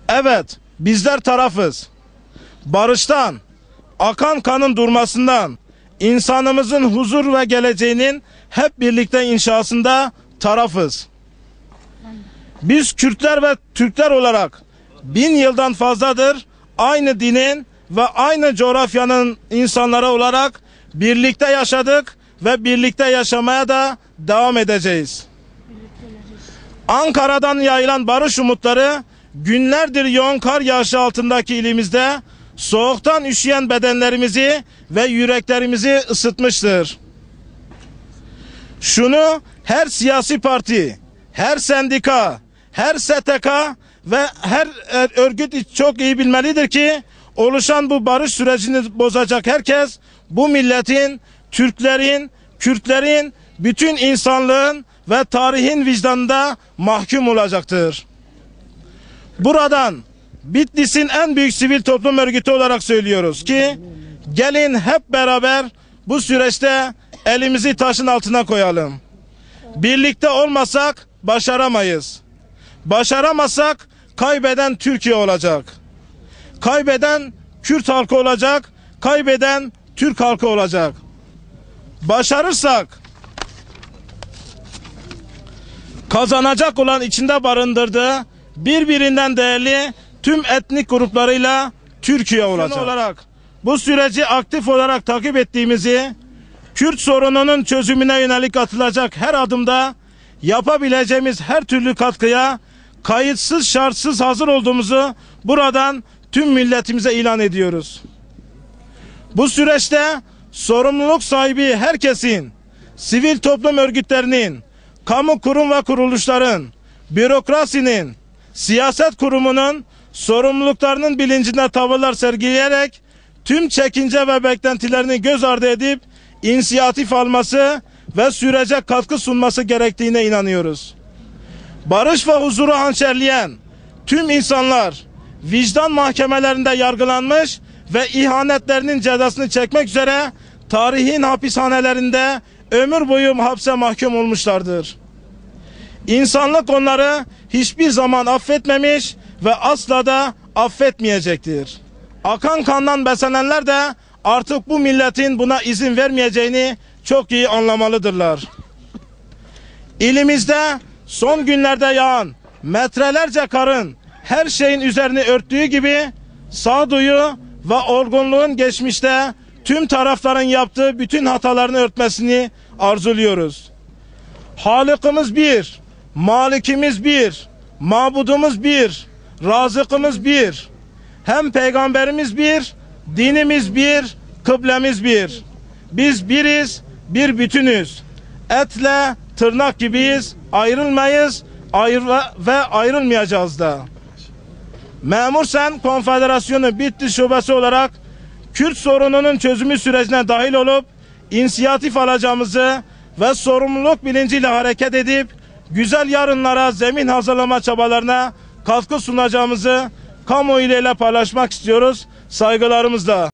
Evet, bizler tarafız. Barıştan, akan kanın durmasından, insanımızın huzur ve geleceğinin hep birlikte inşasında tarafız. Biz Kürtler ve Türkler olarak 1000 yıldan fazladır aynı dinin ve aynı coğrafyanın insanları olarak birlikte yaşadık ve birlikte yaşamaya da devam edeceğiz. Ankara'dan yayılan barış umutları günlerdir yoğun kar yağışı altındaki ilimizde soğuktan üşüyen bedenlerimizi ve yüreklerimizi ısıtmıştır. Şunu her siyasi parti, her sendika, her STK ve her örgüt çok iyi bilmelidir ki oluşan bu barış sürecini bozacak herkes bu milletin, Türklerin, Kürtlerin, bütün insanlığın ve tarihin vicdanında mahkum olacaktır. Buradan Bitlis'in en büyük sivil toplum örgütü olarak söylüyoruz ki gelin hep beraber bu süreçte elimizi taşın altına koyalım. Birlikte olmasak başaramayız. Başaramazsak kaybeden Türkiye olacak. Kaybeden Kürt halkı olacak. Kaybeden Türk halkı olacak. Başarırsak kazanacak olan içinde barındırdığı birbirinden değerli tüm etnik gruplarıyla Türkiye olacak. Bu süreci aktif olarak takip ettiğimizi, Kürt sorununun çözümüne yönelik atılacak her adımda yapabileceğimiz her türlü katkıya kayıtsız şartsız hazır olduğumuzu buradan tüm milletimize ilan ediyoruz. Bu süreçte sorumluluk sahibi herkesin, sivil toplum örgütlerinin, kamu kurum ve kuruluşların, bürokrasinin, siyaset kurumunun sorumluluklarının bilincinde tavırlar sergileyerek tüm çekince ve beklentilerini göz ardı edip inisiyatif alması ve sürece katkı sunması gerektiğine inanıyoruz. Barış ve huzuru hançerleyen tüm insanlar vicdan mahkemelerinde yargılanmış ve ihanetlerinin cezasını çekmek üzere tarihin hapishanelerinde ömür boyu hapse mahkum olmuşlardır. İnsanlık onları hiçbir zaman affetmemiş ve asla da affetmeyecektir. Akan kandan beslenenler de artık bu milletin buna izin vermeyeceğini çok iyi anlamalıdırlar. İlimizde son günlerde yağan metrelerce karın her şeyin üzerini örttüğü gibi sağduyu ve olgunluğun geçmişte tüm tarafların yaptığı bütün hatalarını örtmesini arzuluyoruz. Halıkımız bir, Malikimiz bir, mabudumuz bir, razıkımız bir. Hem peygamberimiz bir, dinimiz bir, kıblemiz bir. Biz biriz, bir bütünüz. Etle tırnak gibiyiz, ayrılmayız ve ayrılmayacağız da. Memur Sen Konfederasyonu Bitlis Şubesi olarak Kürt sorununun çözümü sürecine dahil olup inisiyatif alacağımızı ve sorumluluk bilinciyle hareket edip güzel yarınlara zemin hazırlama çabalarına katkı sunacağımızı kamuoyu ile paylaşmak istiyoruz. Saygılarımızla.